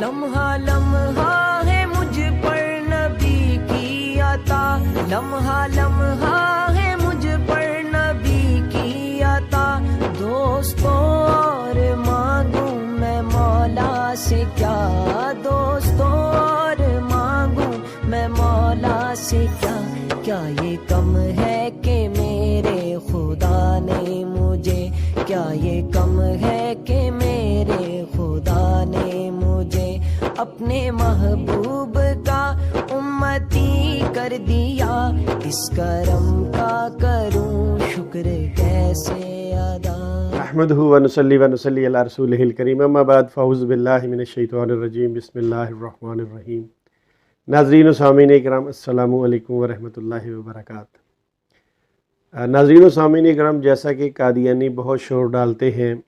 लम्हा लम्हा है मुझ पर नबी की अता, लम्हा लम्हा है मुझ पर नबी की अता। दोस्तों और मांगूं मैं मौला से क्या, दोस्तों और मांगूं मैं मौला से क्या। क्या ये कम है कि मेरे खुदा ने मुझे, क्या ये कम है कि मेरे खुदा ने मुझे अपने महबूब का उम्मती कर दिया। इस करम का करूं शुक्र कैसे अदा। अहमदुहु व नुसल्ली व नुसल्ली अला रसूलिहिल करीम, अम्मा बाद फ़ऊज़ु बिल्लाहि मिनश शैतानिर रजीम, बिस्मिल्लाहिर रहमानिर रहीम। नाज़रीन व सामीन इकराम, अस्सलामु अलैकुम व रहमतुल्लाहि व बरकातुहू। नाज़रीन व सामीन इकराम, जैसा कि कादियानी बहुत शोर डालते हैं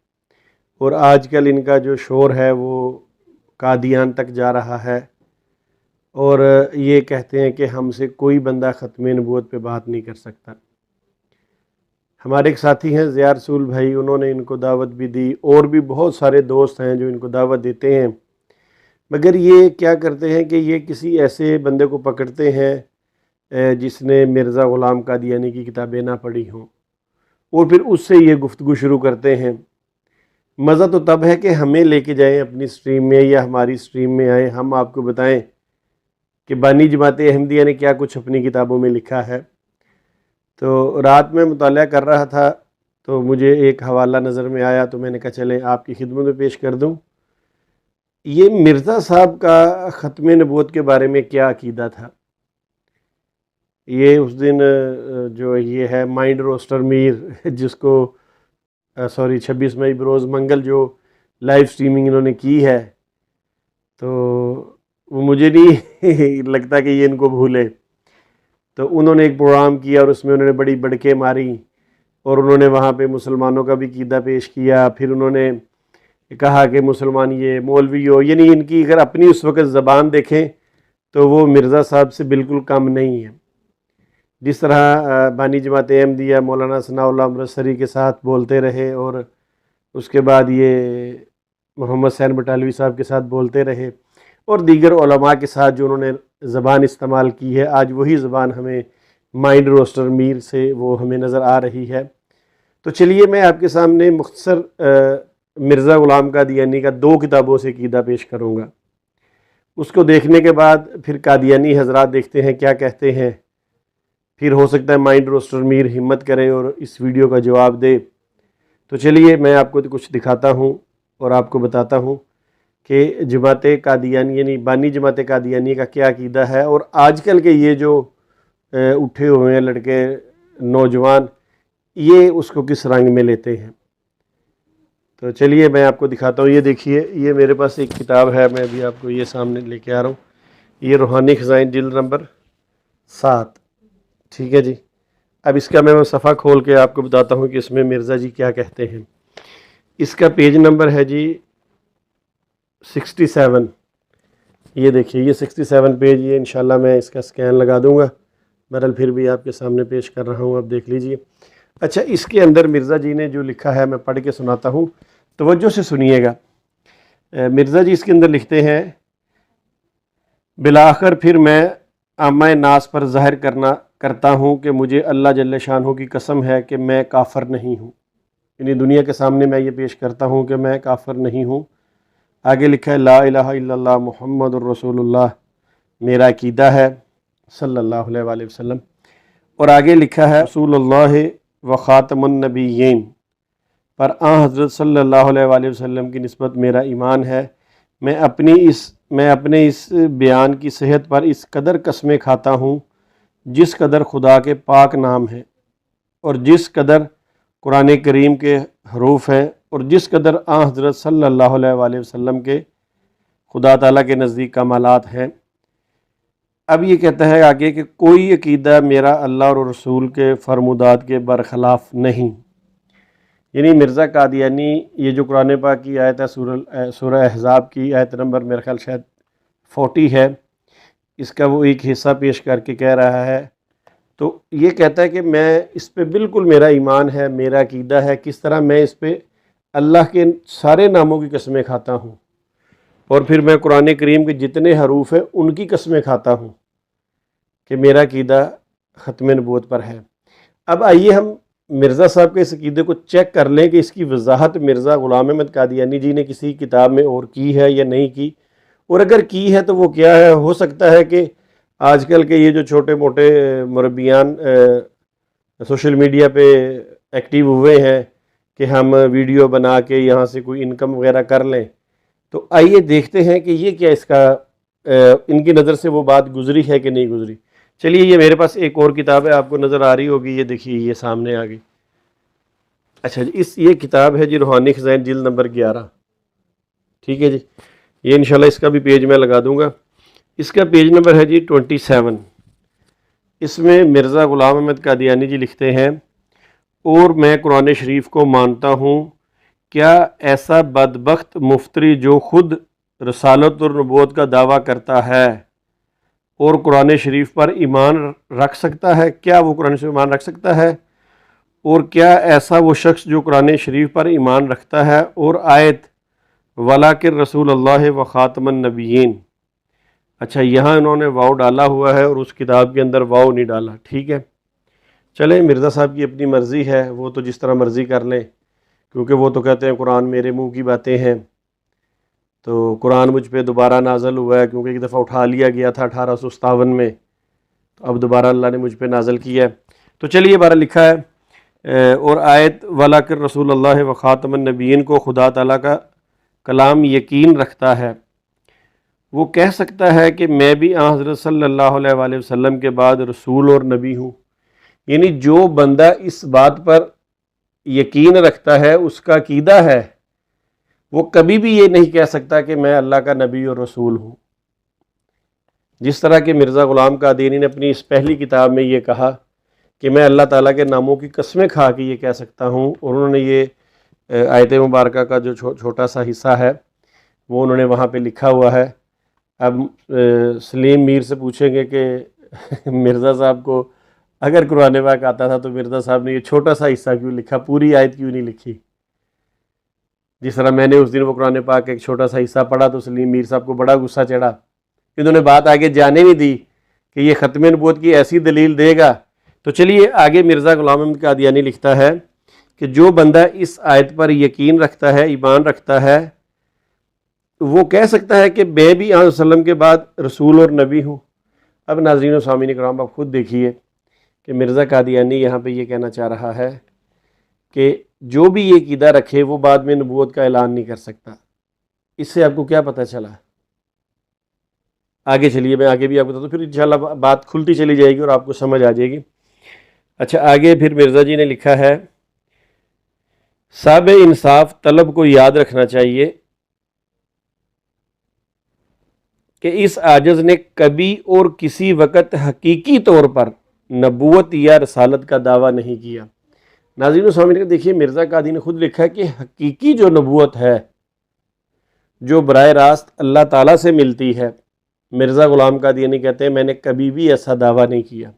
और आजकल इनका जो शोर है वो कादियान तक जा रहा है और ये कहते हैं कि हमसे कोई बंदा ख़त्म नबूवत पे बात नहीं कर सकता। हमारे एक साथी हैं ज़िया रसूल भाई, उन्होंने इनको दावत भी दी और भी बहुत सारे दोस्त हैं जो इनको दावत देते हैं, मगर ये क्या करते हैं कि ये किसी ऐसे बंदे को पकड़ते हैं जिसने मिर्ज़ा ग़ुलाम कादियानी की किताबें ना पढ़ी हों और फिर उससे ये गुफ्तगू शुरू करते हैं। मज़ा तो तब है कि हमें लेके जाएं अपनी स्ट्रीम में या हमारी स्ट्रीम में आए, हम आपको बताएं कि बानी जमात अहमदिया ने क्या कुछ अपनी किताबों में लिखा है। तो रात में मुताला कर रहा था तो मुझे एक हवाला नज़र में आया, तो मैंने कहा चलें आपकी खिदमत में पेश कर दूं। ये मिर्ज़ा साहब का ख़त्म नबूवत के बारे में क्या अकीदा था। ये उस दिन जो ये है माइंड रोस्टर मीर, जिसको 26 मई बरोज़ मंगल जो लाइव स्ट्रीमिंग इन्होंने की है, तो वो मुझे नहीं लगता कि ये इनको भूले। तो उन्होंने एक प्रोग्राम किया और उसमें उन्होंने बड़ी बड़के मारी और उन्होंने वहाँ पे मुसलमानों का भी कीदा पेश किया। फिर उन्होंने कहा कि मुसलमान ये मौलवी हो, यानी इनकी अगर अपनी उस वक़्त ज़बान देखें तो वो मिर्ज़ा साहब से बिल्कुल कम नहीं है। जिस तरह बानी जमात अहमदिया मौलाना सनाउल्लाह अमृतसरी के साथ बोलते रहे और उसके बाद ये मोहम्मद सैन बटालवी साहब के साथ बोलते रहे और दीगर उलमा के साथ जो उन्होंने ज़बान इस्तेमाल की है, आज वही ज़बान हमें माइंड रोस्टर मीर से वो हमें नज़र आ रही है। तो चलिए मैं आपके सामने मुख्तसर मिर्ज़ा ग़ुलाम कादियानी का 2 किताबों से कीदा पेश करूँगा। उसको देखने के बाद फिर कादियानी हज़रात देखते हैं क्या कहते हैं, फिर हो सकता है माइंड रोस्टर मीर हिम्मत करे और इस वीडियो का जवाब दे। तो चलिए मैं आपको कुछ दिखाता हूँ और आपको बताता हूँ कि जमात कादियानी यानी बानी जमात कादियानी का क्या अकीदा है और आजकल के ये जो उठे हुए हैं लड़के नौजवान, ये उसको किस रंग में लेते हैं। तो चलिए मैं आपको दिखाता हूँ। ये देखिए, ये मेरे पास एक किताब है, मैं भी आपको ये सामने लेके आ रहा हूँ। ये रूहानी ख़ज़ाइन जिल्द नंबर 7, ठीक है जी। अब इसका मैं सफ़ा खोल के आपको बताता हूँ कि इसमें मिर्ज़ा जी क्या कहते हैं। इसका पेज नंबर है जी 67। ये देखिए, ये 67 पेज, ये इंशाल्लाह मैं इसका स्कैन लगा दूँगा। बहरहाल फिर भी आपके सामने पेश कर रहा हूँ, अब देख लीजिए। अच्छा, इसके अंदर मिर्ज़ा जी ने जो लिखा है मैं पढ़ के सुनाता हूँ, तवज्जो से सुनिएगा। मिर्ज़ा जी इसके अंदर लिखते हैं, बिलाखिर फिर मैं आमा नास पर ज़ाहिर करता हूँ कि मुझे अल्लाह जल्ल शानहू की कसम है कि मैं काफ़िर नहीं हूँ। यानी दुनिया के सामने मैं ये पेश करता हूँ कि मैं काफ़िर नहीं हूँ। आगे लिखा है, ला इलाहा इल्लल्लाह मुहम्मदुर रसूलुल्लाह मेरा अकीदा है सल्लल्लाहु अलैहि वसल्लम। और आगे लिखा है, रसूलुल्लाह व ख़ातमुन नबिय्यीन पर हज़रत सल्लल्लाहु अलैहि वसल्लम की निस्बत मेरा ईमान है। मैं अपने इस बयान की सेहत पर इस कदर कसमें खाता हूँ जिस कदर खुदा के पाक नाम है और जिस कदर कुरान करीम के हरूफ हैं और जिस कदर हज़रत सल्लल्लाहु अलैहि वसल्लम के खुदा ताला के नज़दीक कमालात हैं। अब ये कहता है आगे कि कोई अकीदा मेरा अल्लाह और रसूल के फरमुदात के बरखिलाफ़ नहीं। यानी मिर्ज़ा कादियानी ये जो कुरान पाक की आयत है सूरह अहज़ाब की आयत नंबर मेरे ख्याल शायद 40 है, इसका वो एक हिस्सा पेश करके कह रहा है। तो ये कहता है कि मैं इस पे बिल्कुल मेरा ईमान है, मेरा अकीदा है। किस तरह मैं इस पे अल्लाह के सारे नामों की कसमें खाता हूँ। और फिर मैं कुरान करीम के जितने हरूफ हैं उनकी कसमें खाता हूँ कि मेरा अकीदा ख़त्म नबूवत पर है। अब आइए हम मिर्ज़ा साहब के इस अकीदे को चेक कर लें कि इसकी वजाहत मिर्ज़ा ग़ुलाम अहमद कादियानी जी ने किसी किताब में और की है या नहीं की, और अगर की है तो वो क्या है। हो सकता है कि आजकल के ये जो छोटे मोटे मुरब्बियान सोशल मीडिया पे एक्टिव हुए हैं कि हम वीडियो बना के यहाँ से कोई इनकम वगैरह कर लें, तो आइए देखते हैं कि ये क्या इसका इनकी नज़र से वो बात गुजरी है कि नहीं गुजरी। चलिए, ये मेरे पास एक और किताब है, आपको नज़र आ रही होगी, ये देखिए, ये सामने आ गई। अच्छा जी, ये किताब है जी रूहानी खज़ाइन जिल्द नंबर 11। ठीक है जी, ये इंशाल्लाह इसका भी पेज मैं लगा दूंगा। इसका पेज नंबर है जी 27। इसमें मिर्ज़ा ग़ुलाम अहमद कादियानी जी लिखते हैं, और मैं कुरान शरीफ को मानता हूँ, क्या ऐसा बदबख्त मुफ्तरी जो खुद रसालत और नबूवत का दावा करता है और कुरान शरीफ पर ईमान रख सकता है? क्या वो कुरान शरीफ ईमान रख सकता है? और क्या ऐसा वो शख्स जो कुरान शरीफ पर ईमान रखता है और आयत वलाकिर रसूल अल्लाह व ख़ातमन नबिय्यीन, अच्छा यहाँ इन्होंने वाव डाला हुआ है और उस किताब के अंदर वाव नहीं डाला। ठीक है, चले, मिर्ज़ा साहब की अपनी मर्ज़ी है, वो तो जिस तरह मर्ज़ी कर लें, क्योंकि वो तो कहते हैं कुरान मेरे मुंह की बातें हैं। तो कुरान मुझ पे दोबारा नाज़ल हुआ है, क्योंकि एक दफ़ा उठा लिया गया था 1857 में, तो अब दोबारा अल्लाह ने मुझ पे नाज़ल किया है। तो चलिए, बारह लिखा है, और आयत वलाकिर रसूल अल्लाह व ख़ातमन नबिय्यीन को खुदा ताला का कलाम यकीन रखता है। वो कह सकता है कि मैं भी हज़रत सल्लल्लाहु अलैहि वसल्लम के बाद रसूल और नबी हूँ। यानी जो बंदा इस बात पर यकीन रखता है, उसका अकीदा है, वो कभी भी ये नहीं कह सकता कि मैं अल्लाह का नबी और रसूल हूँ। जिस तरह के मिर्ज़ा ग़ुलाम कादियानी ने अपनी इस पहली किताब में ये कहा कि मैं अल्लाह ताला के नामों की कसमें खा के ये कह सकता हूँ, और उन्होंने ये आयत मुबारक का जो छोटा सा हिस्सा है वो उन्होंने वहाँ पे लिखा हुआ है। अब सलीम मीर से पूछेंगे कि मिर्ज़ा साहब को अगर कुरान पाक आता था तो मिर्ज़ा साहब ने ये छोटा सा हिस्सा क्यों लिखा, पूरी आयत क्यों नहीं लिखी? जिस तरह मैंने उस दिन वो कुरान पाक एक छोटा सा हिस्सा पढ़ा तो सलीम मीर साहब को बड़ा गुस्सा चढ़ा, इन्होंने बात आगे जाने नहीं दी कि ये ख़त्म नबूवत की ऐसी दलील देगा। तो चलिए आगे, मिर्ज़ा ग़ुलाम अहमद कादियानी लिखता है कि जो बंदा इस आयत पर यकीन रखता है, ईमान रखता है, वो कह सकता है कि मैं भी वसल्लम के बाद रसूल और नबी हूँ। अब नाज़रीन व सामीन इकराम, आप खुद देखिए कि मिर्ज़ा कादियानी यहाँ पे ये कहना चाह रहा है कि जो भी ये अक़ीदा रखे वो बाद में नबूवत का ऐलान नहीं कर सकता। इससे आपको क्या पता चला? आगे चलिए, मैं आगे भी आपको बताता हूँ, फिर इंशाल्लाह बात खुलती चली जाएगी और आपको समझ आ जाएगी। अच्छा, आगे फिर मिर्ज़ा जी ने लिखा है, साब इंसाफ तलब को याद रखना चाहिए कि इस आजज़ ने कभी और किसी वक़्त हकीकी तौर पर नबूवत या रसालत का दावा नहीं किया। नाज़रीन सामने देखिए, मिर्ज़ा कादी ने खुद लिखा है कि हकीकी जो नबूवत है, जो बराह रास्त अल्लाह ताला से मिलती है, मिर्ज़ा ग़ुलाम कादियानी कहते हैं मैंने कभी भी ऐसा दावा नहीं किया।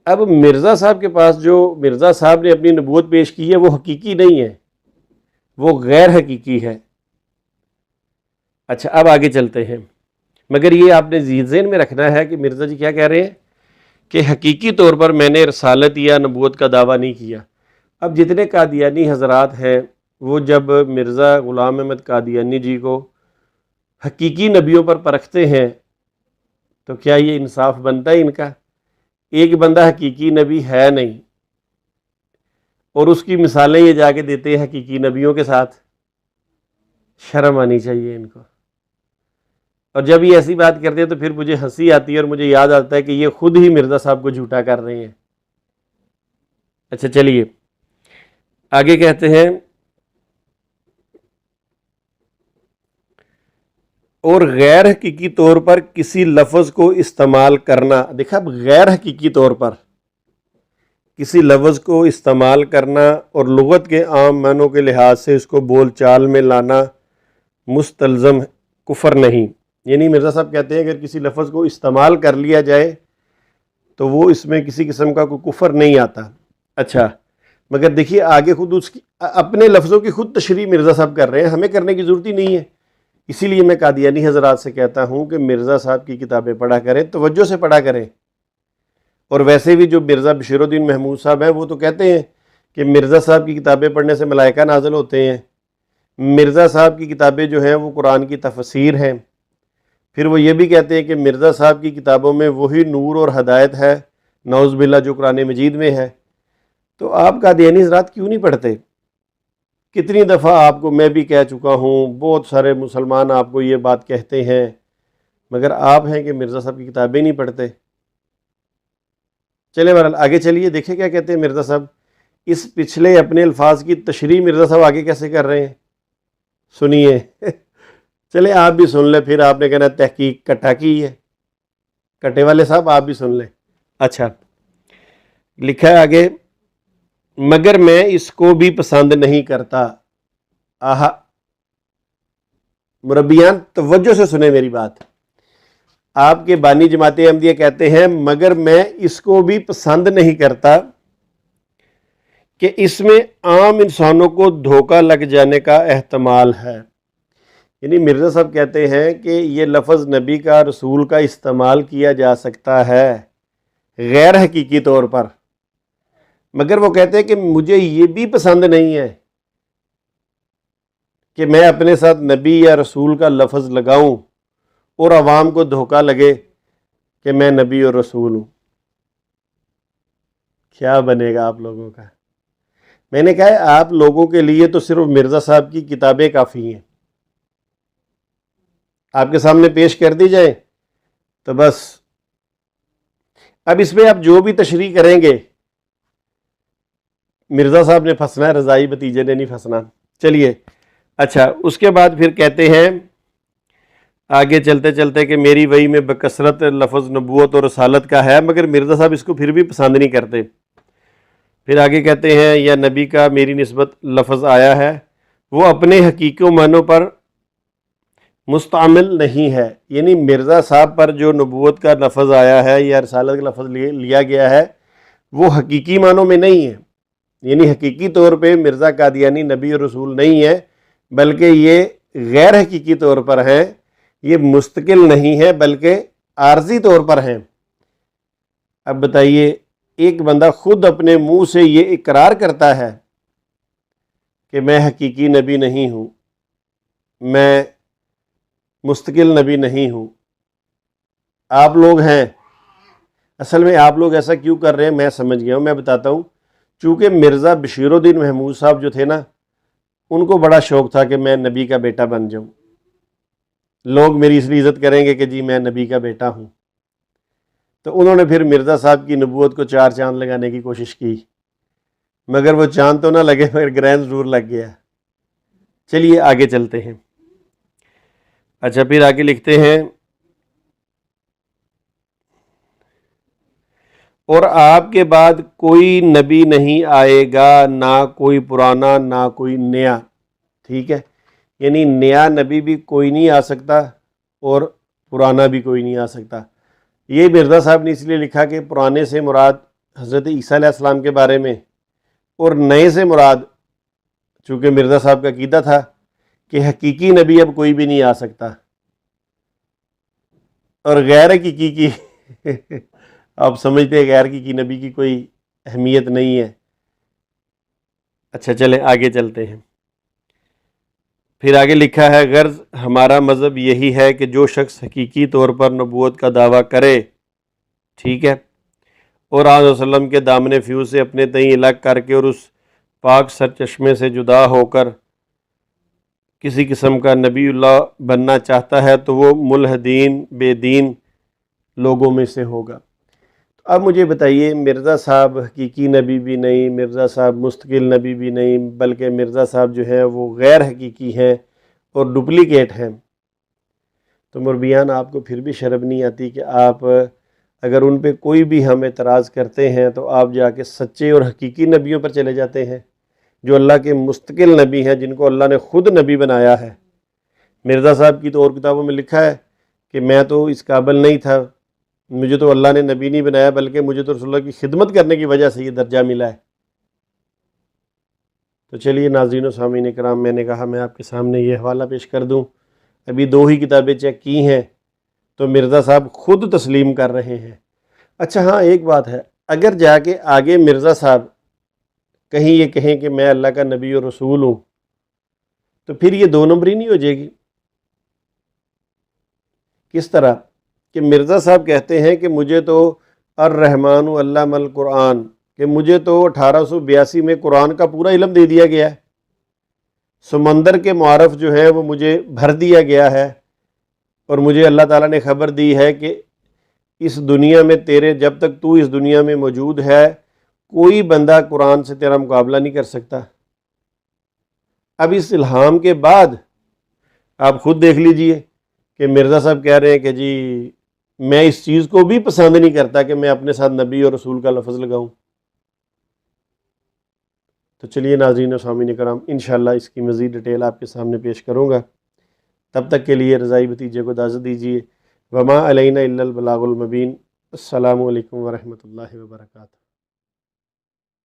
अब मिर्ज़ा साहब के पास जो मिर्ज़ा साहब ने अपनी नबूवत पेश की है वो हकीकी नहीं है, वो गैर हकीकी है। अच्छा, अब आगे चलते हैं, मगर ये आपने ज़हन में रखना है कि मिर्ज़ा जी क्या कह रहे हैं कि हकीकी तौर पर मैंने रसालत या नबूवत का दावा नहीं किया। अब जितने कादियानी हज़रात हैं वो जब मिर्ज़ा ग़ुलाम अहमद कादियानी जी को हकीकी नबियों पर परखते हैं तो क्या ये इंसाफ बनता है इनका? एक बंदा हकीकी नबी है नहीं और उसकी मिसालें ये जाके देते हैं हकीकी नबियों के साथ। शर्म आनी चाहिए इनको। और जब ये ऐसी बात करते हैं तो फिर मुझे हंसी आती है और मुझे याद आता है कि ये खुद ही मिर्ज़ा साहब को झूठा कर रहे हैं। अच्छा, चलिए आगे कहते हैं, और गैर हकीकी तौर पर किसी लफ्ज़ को इस्तेमाल करना। देखा, अब गैर हकीकी तौर पर किसी लफ्ज़ को इस्तेमाल करना और लुग़त के आम मानों के लिहाज से इसको बोल चाल में लाना मुस्तलज़म कुफ़र नहीं। यानी मिर्ज़ा साहब कहते हैं अगर किसी लफ्ज़ को इस्तेमाल कर लिया जाए तो वो इसमें किसी किस्म का कोई कुफ़र नहीं आता। अच्छा, मगर देखिए आगे खुद उसकी अपने लफ्ज़ों की खुद तशरीह मिर्ज़ा साहब कर रहे हैं, हमें करने की ज़रूरत ही नहीं है। इसीलिए मैं कादियानी हज़रात से कहता हूँ कि मिर्ज़ा साहब की किताबें पढ़ा करें, तवज्जो से पढ़ा करें। और वैसे भी जो मिर्ज़ा बशीरुद्दीन महमूद साहब हैं वो तो कहते हैं कि मिर्ज़ा साहब की किताबें पढ़ने से मलाइका नाज़िल होते हैं। मिर्ज़ा साहब की किताबें जो हैं वो कुरान की तफसीर हैं। फिर वो ये भी कहते हैं कि मिर्ज़ा साहब की किताबों में वही नूर और हदायत है, नौज़ बिल्ला, जो कुरान मजीद में है। तो आप कादियानी हज़रात क्यों नहीं पढ़ते? कितनी दफ़ा आपको मैं भी कह चुका हूँ, बहुत सारे मुसलमान आपको ये बात कहते हैं, मगर आप हैं कि मिर्ज़ा साहब की किताबें नहीं पढ़ते। चले बहरहाल आगे चलिए, देखें क्या कहते हैं मिर्ज़ा साहब। इस पिछले अपने अल्फाज की तशरीह मिर्ज़ा साहब आगे कैसे कर रहे हैं, सुनिए। चले आप भी सुन लें, फिर आपने कहना तहकीक कट्टा की है। कट्टे वाले साहब आप भी सुन लें। अच्छा, लिखा है आगे, मगर मैं इसको भी पसंद नहीं करता। आहा, मुरब्बियान तवज्जो से सुने मेरी बात। आपके बानी जमात अहमदिया कहते हैं मगर मैं इसको भी पसंद नहीं करता कि इसमें आम इंसानों को धोखा लग जाने का एहतमाल है। यानी मिर्ज़ा साहब कहते हैं कि ये लफ्ज़ नबी का, रसूल का इस्तेमाल किया जा सकता है गैर हकीकी तौर पर, मगर वो कहते हैं कि मुझे ये भी पसंद नहीं है कि मैं अपने साथ नबी या रसूल का लफ्ज़ लगाऊं और आवाम को धोखा लगे कि मैं नबी और रसूल हूँ। क्या बनेगा आप लोगों का? मैंने कहा है आप लोगों के लिए तो सिर्फ मिर्ज़ा साहब की किताबें काफ़ी हैं, आपके सामने पेश कर दी जाए तो बस। अब इसमें आप जो भी तशरीह करेंगे, मिर्ज़ा साहब ने फंसना है, रज़ाई भतीजे ने नहीं फंसना। चलिए, अच्छा, उसके बाद फिर कहते हैं आगे चलते चलते कि मेरी वही में बकसरत लफ्ज़ नबूवत और रसालत का है, मगर मिर्ज़ा साहब इसको फिर भी पसंद नहीं करते। फिर आगे कहते हैं या नबी का मेरी निस्बत लफ्ज़ आया है वो अपने हकीकी मानों पर मुस्तमिल नहीं है। यानी मिर्ज़ा साहब पर जो नबूवत का लफ्ज़ आया है या रसालत का लफ्ज़ लिया गया है वो हकीकी मानों में नहीं है। यानी हकीकी तौर पे मिर्ज़ा कादियानी नबी और रसूल नहीं है, बल्कि ये गैर हकीकी तौर पर हैं। ये मुस्तकिल नहीं है बल्कि आर्जी तौर पर हैं। अब बताइए, एक बंदा खुद अपने मुंह से ये इकरार करता है कि मैं हकीकी नबी नहीं हूँ, मैं मुस्तकिल नबी नहीं हूँ। आप लोग हैं, असल में आप लोग ऐसा क्यों कर रहे हैं मैं समझ गया हूँ, मैं बताता हूँ। चूँकि मिर्ज़ा बशीरुद्दीन महमूद साहब जो थे ना, उनको बड़ा शौक़ था कि मैं नबी का बेटा बन जाऊँ, लोग मेरी इसलिए इज़्ज़त करेंगे कि जी मैं नबी का बेटा हूँ। तो उन्होंने फिर मिर्ज़ा साहब की नबूवत को चार चांद लगाने की कोशिश की, मगर वो चांद तो ना लगे मगर ग्रैंड ज़रूर लग गया। चलिए आगे चलते हैं। अच्छा, फिर आगे लिखते हैं और आपके बाद कोई नबी नहीं आएगा, ना कोई पुराना ना कोई नया। ठीक है, यानी नया नबी भी कोई नहीं आ सकता और पुराना भी कोई नहीं आ सकता। ये मिर्ज़ा साहब ने इसलिए लिखा कि पुराने से मुराद हज़रत ईसा अलैहिस्सलाम के बारे में और नए से मुराद, चूँकि मिर्ज़ा साहब का अक़ीदा था कि हकीकी नबी अब कोई भी नहीं आ सकता और गैर हकीकी की आप समझते हैं गैर हकीकी नबी की कोई अहमियत नहीं है। अच्छा, चलें आगे चलते हैं। फिर आगे लिखा है गर्ज़ हमारा मज़हब यही है कि जो शख्स हकीकी तौर पर नबूवत का दावा करे, ठीक है, और आज़ वसल्लम के दामन फ्यूज़ से अपने तई अलग करके और उस पाक सरचश्मे से जुदा होकर किसी किस्म का नबीउल्लाह बनना चाहता है तो वो मुल्हदीन बेदीन लोगों में से होगा। तो अब मुझे बताइए, मिर्ज़ा साहब हकीकी नबी भी नहीं, मिर्ज़ा साहब मुस्तकिल नबी भी नहीं, बल्कि मिर्ज़ा साहब जो है वो गैर हकीकी हैं और डुप्लीकेट हैं। तो मुरबियान, आपको फिर भी शर्म नहीं आती कि आप अगर उन पे कोई भी हम एतराज़ करते हैं तो आप जाके सच्चे और हकीकी नबियों पर चले जाते हैं जो अल्लाह के मुस्तकिल नबी हैं, जिनको अल्लाह ने ख़ुद नबी बनाया है। मिर्ज़ा साहब की तो और किताबों में लिखा है कि मैं तो इस काबिल नहीं था, मुझे तो अल्लाह ने नबी नहीं बनाया, बल्कि मुझे तो रसूलुल्लाह की खिदमत करने की वजह से ये दर्जा मिला है। तो चलिए नाज़रीन व सामीन कराम, मैंने कहा मैं आपके सामने ये हवाला पेश कर दूँ। अभी 2 ही किताबें चेक की हैं तो मिर्ज़ा साहब ख़ुद तस्लीम कर रहे हैं। अच्छा हाँ, एक बात है, अगर जाके आगे मिर्ज़ा साहब कहीं ये कहें कि मैं अल्लाह का नबी और रसूल हूँ, तो फिर ये 2 नंबरी नहीं हो जाएगी? किस तरह कि मिर्ज़ा साहब कहते हैं कि मुझे तो अर्रहमानु अल्लमल कुरान, कि मुझे तो 1882 में कुरान का पूरा इल्म दे दिया गया है, समंदर के मुआरफ जो है वो मुझे भर दिया गया है, और मुझे अल्लाह ताला ने ख़बर दी है कि इस दुनिया में तेरे, जब तक तू इस दुनिया में मौजूद है, कोई बंदा कुरान से तेरा मुकाबला नहीं कर सकता। अब इस इल्हाम के बाद आप ख़ुद देख लीजिए कि मिर्ज़ा साहब कह रहे हैं कि जी मैं इस चीज़ को भी पसंद नहीं करता कि मैं अपने साथ नबी और रसूल का लफ्ज़ लगाऊं। तो चलिए नाज़रीन व सामीन कराम, इंशाअल्लाह इसकी मज़ीद डिटेल आपके सामने पेश करूँगा। तब तक के लिए रज़ाई भतीजे को इजाज़त दीजिए। वमा अलैना इल्लल बलागुल मुबीन। अस्सलामु अलैकुम व रहमतुल्लाहि व बरकातुहू।